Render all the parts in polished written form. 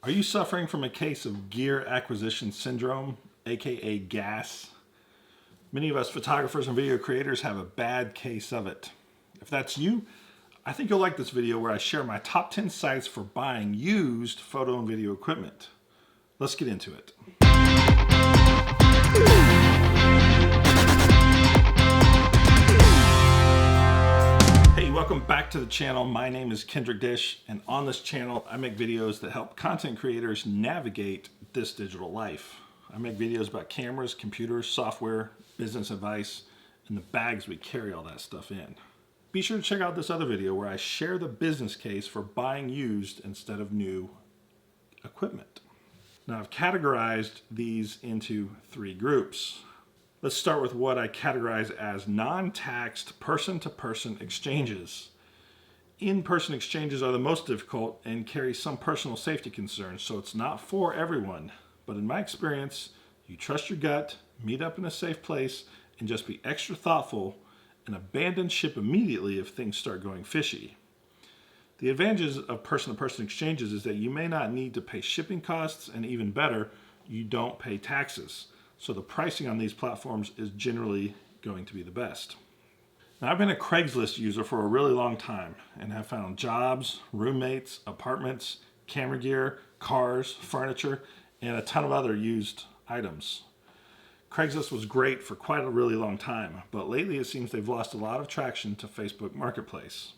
Are you suffering from a case of gear acquisition syndrome, aka GAS? Many of us photographers and video creators have a bad case of it. If that's you, I think you'll like this video where I share my top 10 sites for buying used photo and video equipment. Let's get into it. Hey, welcome back to the channel. My name is Kendrick Dish, and on this channel, I make videos that help content creators navigate this digital life. I make videos about cameras, computers, software, business advice, and the bags we carry all that stuff in. Be sure to check out this other video where I share the business case for buying used instead of new equipment. Now, I've categorized these into three groups. Let's start with what I categorize as non-taxed person-to-person exchanges. In-person exchanges are the most difficult and carry some personal safety concerns, so it's not for everyone. But in my experience, you trust your gut, meet up in a safe place, and just be extra thoughtful and abandon ship immediately if things start going fishy. The advantages of person-to-person exchanges is that you may not need to pay shipping costs, and even better, you don't pay taxes. So the pricing on these platforms is generally going to be the best. Now, I've been a Craigslist user for a really long time and have found jobs, roommates, apartments, camera gear, cars, furniture, and a ton of other used items. Craigslist was great for quite a really long time, but lately it seems they've lost a lot of traction to Facebook Marketplace.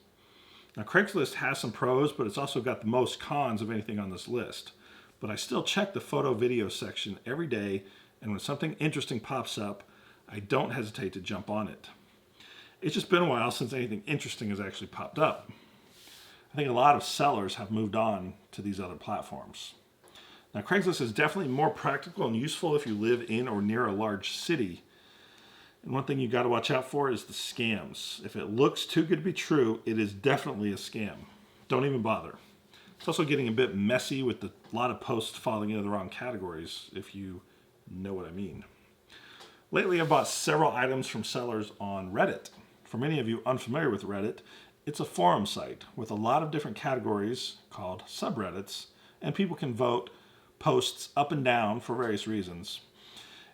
Now, Craigslist has some pros, but it's also got the most cons of anything on this list. But I still check the photo video section every day, and when something interesting pops up, I don't hesitate to jump on it. It's just been a while since anything interesting has actually popped up. I think a lot of sellers have moved on to these other platforms. Now, Craigslist is definitely more practical and useful if you live in or near a large city. And one thing you got to watch out for is the scams. If it looks too good to be true, it is definitely a scam. Don't even bother. It's also getting a bit messy with a lot of posts falling into the wrong categories, if you know what I mean. Lately, I've bought several items from sellers on Reddit. For many of you unfamiliar with Reddit, it's a forum site with a lot of different categories called subreddits, and people can vote posts up and down for various reasons.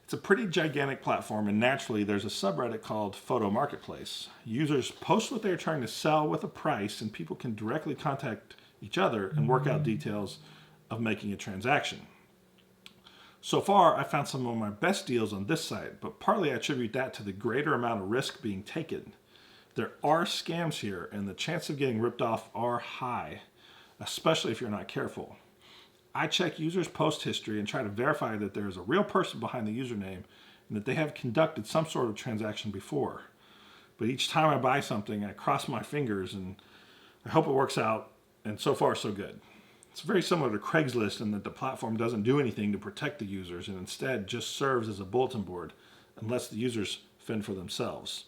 It's a pretty gigantic platform, and naturally there's a subreddit called Photo Marketplace. Users post what they're trying to sell with a price, and people can directly contact each other and work out details of making a transaction. So far, I found some of my best deals on this site, but partly I attribute that to the greater amount of risk being taken. There are scams here, and the chance of getting ripped off are high, especially if you're not careful. I check users' post history and try to verify that there is a real person behind the username and that they have conducted some sort of transaction before. But each time I buy something, I cross my fingers and I hope it works out, and so far so good. It's very similar to Craigslist in that the platform doesn't do anything to protect the users and instead just serves as a bulletin board and lets the users fend for themselves.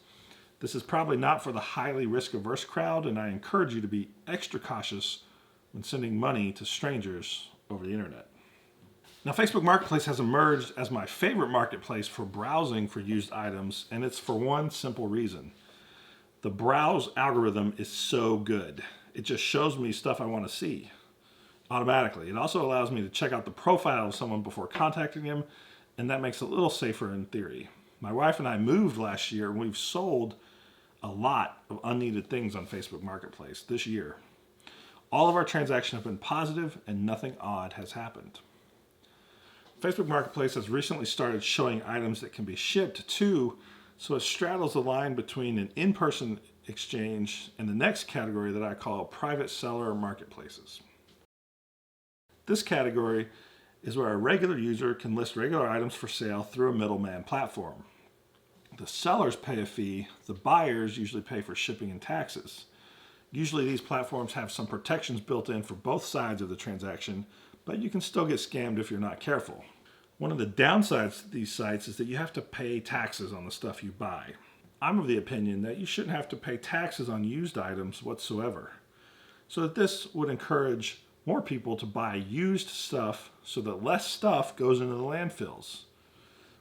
This is probably not for the highly risk-averse crowd, and I encourage you to be extra cautious when sending money to strangers over the internet. Now, Facebook Marketplace has emerged as my favorite marketplace for browsing for used items, and it's for one simple reason. The browse algorithm is so good. It just shows me stuff I want to see automatically. It also allows me to check out the profile of someone before contacting them, and that makes it a little safer in theory. My wife and I moved last year, and we've sold a lot of unneeded things on Facebook Marketplace this year. All of our transactions have been positive, and nothing odd has happened. Facebook Marketplace has recently started showing items that can be shipped too, so it straddles the line between an in-person exchange and the next category that I call private seller marketplaces. This category is where a regular user can list regular items for sale through a middleman platform. The sellers pay a fee, the buyers usually pay for shipping and taxes. Usually these platforms have some protections built in for both sides of the transaction, but you can still get scammed if you're not careful. One of the downsides to these sites is that you have to pay taxes on the stuff you buy. I'm of the opinion that you shouldn't have to pay taxes on used items whatsoever. So that this would encourage more people to buy used stuff so that less stuff goes into the landfills.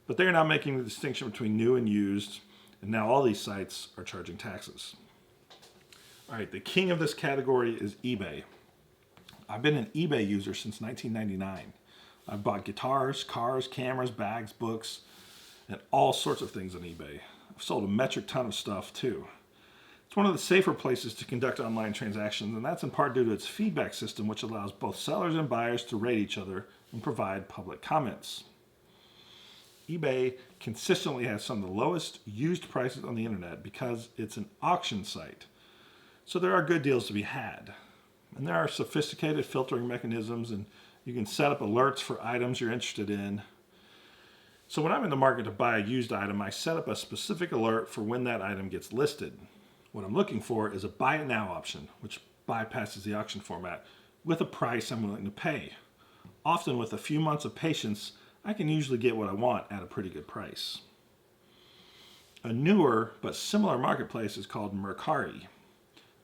But they're not making the distinction between new and used, and now all these sites are charging taxes. All right, the king of this category is eBay. I've been an eBay user since 1999. I've bought guitars, cars, cameras, bags, books, and all sorts of things on eBay. I've sold a metric ton of stuff too. It's one of the safer places to conduct online transactions, and that's in part due to its feedback system, which allows both sellers and buyers to rate each other and provide public comments. eBay consistently has some of the lowest used prices on the internet because it's an auction site. So there are good deals to be had. And there are sophisticated filtering mechanisms, and you can set up alerts for items you're interested in. So when I'm in the market to buy a used item, I set up a specific alert for when that item gets listed. What I'm looking for is a buy it now option, which bypasses the auction format, with a price I'm willing to pay. Often with a few months of patience, I can usually get what I want at a pretty good price. A newer but similar marketplace is called Mercari.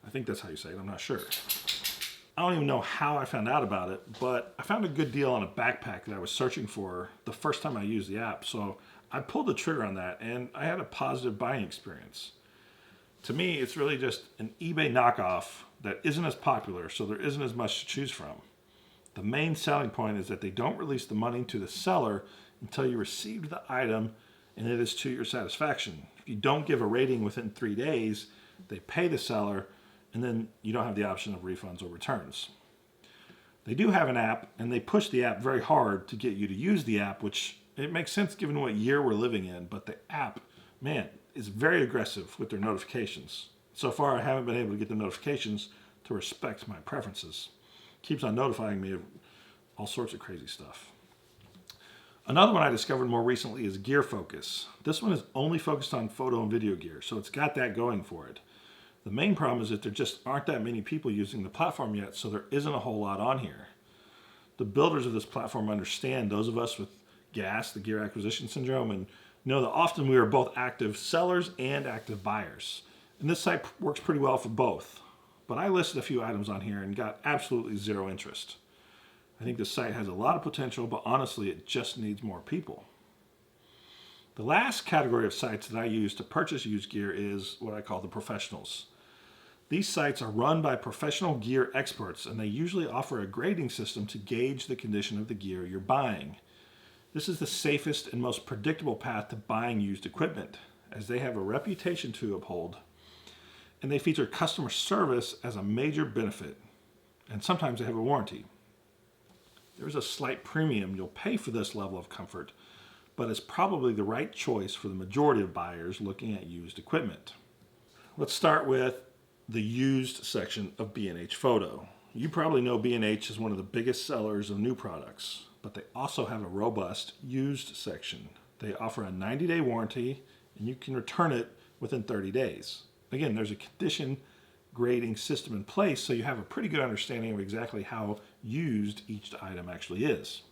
I think that's how you say it, I'm not sure. I don't even know how I found out about it, but I found a good deal on a backpack that I was searching for the first time I used the app, so I pulled the trigger on that and I had a positive buying experience. To me, it's really just an eBay knockoff that isn't as popular, so there isn't as much to choose from. The main selling point is that they don't release the money to the seller until you receive the item and it is to your satisfaction. If you don't give a rating within 3 days, they pay the seller, and then you don't have the option of refunds or returns. They do have an app, and they push the app very hard to get you to use the app, which it makes sense given what year we're living in, but the app, man, is very aggressive with their notifications. So far, I haven't been able to get the notifications to respect my preferences. It keeps on notifying me of all sorts of crazy stuff. Another one I discovered more recently is Gear Focus. This one is only focused on photo and video gear, so it's got that going for it. The main problem is that there just aren't that many people using the platform yet, so there isn't a whole lot on here. The builders of this platform understand those of us with GAS, the gear acquisition syndrome, and know that often we are both active sellers and active buyers. And this site works pretty well for both. But I listed a few items on here and got absolutely zero interest. I think this site has a lot of potential, but honestly, it just needs more people. The last category of sites that I use to purchase used gear is what I call the professionals. These sites are run by professional gear experts, and they usually offer a grading system to gauge the condition of the gear you're buying. This is the safest and most predictable path to buying used equipment, as they have a reputation to uphold, and they feature customer service as a major benefit, and sometimes they have a warranty. There's a slight premium you'll pay for this level of comfort, but it's probably the right choice for the majority of buyers looking at used equipment. Let's start with the used section of B&H Photo. You probably know B&H is one of the biggest sellers of new products, but they also have a robust used section. They offer a 90-day warranty, and you can return it within 30 days. Again, there's a condition grading system in place, so you have a pretty good understanding of exactly how used each item actually is.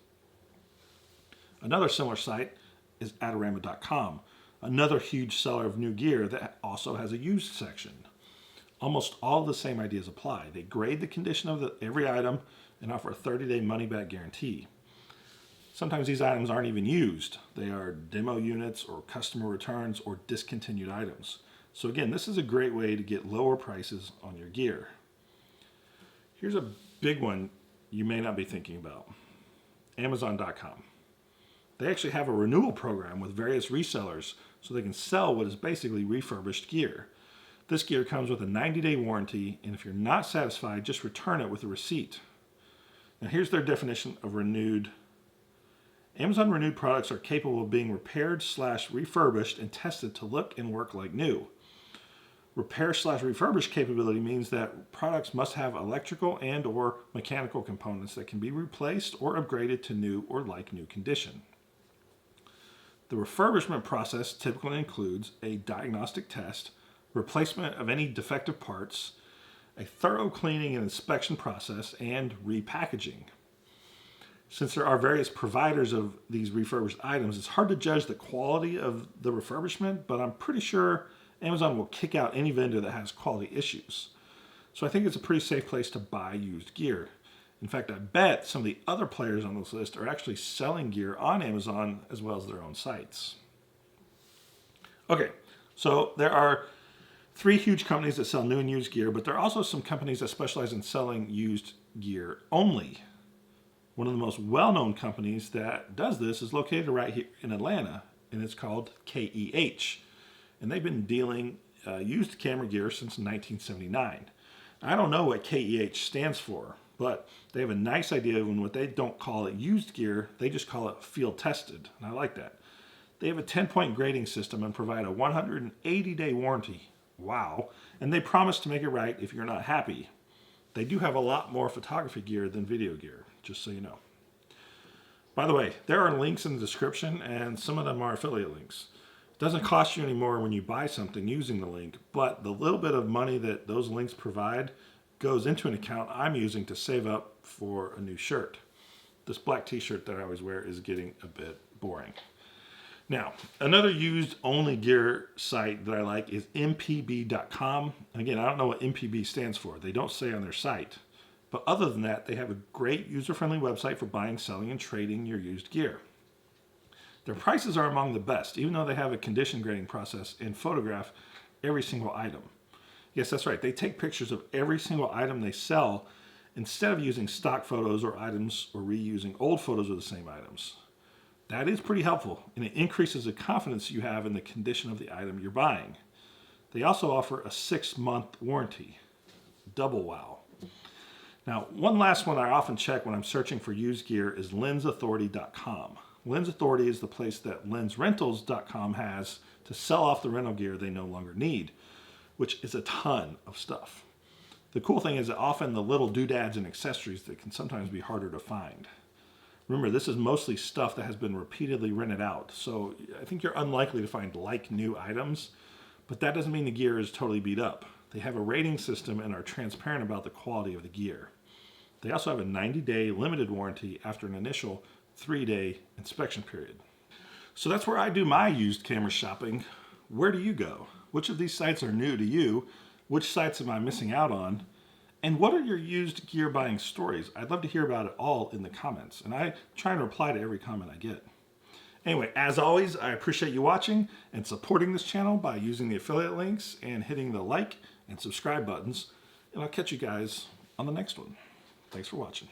Another similar site is Adorama.com, another huge seller of new gear that also has a used section. Almost all of the same ideas apply. They grade the condition of every item and offer a 30-day money-back guarantee. Sometimes these items aren't even used. They are demo units or customer returns or discontinued items. So again, this is a great way to get lower prices on your gear. Here's a big one you may not be thinking about. Amazon.com. They actually have a renewal program with various resellers so they can sell what is basically refurbished gear. This gear comes with a 90-day warranty, and if you're not satisfied, just return it with a receipt. Now here's their definition of renewed. Amazon renewed products are capable of being repaired/refurbished and tested to look and work like new. Repair/refurbished capability means that products must have electrical and or mechanical components that can be replaced or upgraded to new or like new condition. The refurbishment process typically includes a diagnostic test, replacement of any defective parts, a thorough cleaning and inspection process, and repackaging. Since there are various providers of these refurbished items, it's hard to judge the quality of the refurbishment, but I'm pretty sure Amazon will kick out any vendor that has quality issues. So I think it's a pretty safe place to buy used gear. In fact, I bet some of the other players on this list are actually selling gear on Amazon as well as their own sites. Okay, so there are 3 huge companies that sell new and used gear, but there are also some companies that specialize in selling used gear only. One of the most well-known companies that does this is located right here in Atlanta, and it's called KEH. And they've been dealing used camera gear since 1979. I don't know what KEH stands for, but they have a nice idea when what they don't call it used gear, they just call it field tested, and I like that. They have a 10-point grading system and provide a 180-day warranty. Wow. And they promise to make it right if you're not happy. They do have a lot more photography gear than video gear, just so you know. By the way, there are links in the description, and some of them are affiliate links. It doesn't cost you any more when you buy something using the link, but the little bit of money that those links provide goes into an account I'm using to save up for a new shirt. This black t-shirt that I always wear is getting a bit boring. Now, another used only gear site that I like is mpb.com. Again, I don't know what MPB stands for. They don't say on their site. But other than that, they have a great user-friendly website for buying, selling, and trading your used gear. Their prices are among the best, even though they have a condition grading process and photograph every single item. Yes, that's right. They take pictures of every single item they sell instead of using stock photos or items or reusing old photos of the same items. That is pretty helpful, and it increases the confidence you have in the condition of the item you're buying. They also offer a 6-month warranty. Double wow. Now, one last one I often check when I'm searching for used gear is lensauthority.com. Lens Authority is the place that lensrentals.com has to sell off the rental gear they no longer need, which is a ton of stuff. The cool thing is that often the little doodads and accessories that can sometimes be harder to find. Remember, this is mostly stuff that has been repeatedly rented out, so I think you're unlikely to find like-new items, but that doesn't mean the gear is totally beat up. They have a rating system and are transparent about the quality of the gear. They also have a 90-day limited warranty after an initial 3-day inspection period. So that's where I do my used camera shopping. Where do you go? Which of these sites are new to you? Which sites am I missing out on? And what are your used gear buying stories? I'd love to hear about it all in the comments, and I try and reply to every comment I get. Anyway, as always, I appreciate you watching and supporting this channel by using the affiliate links and hitting the like and subscribe buttons, and I'll catch you guys on the next one. Thanks for watching.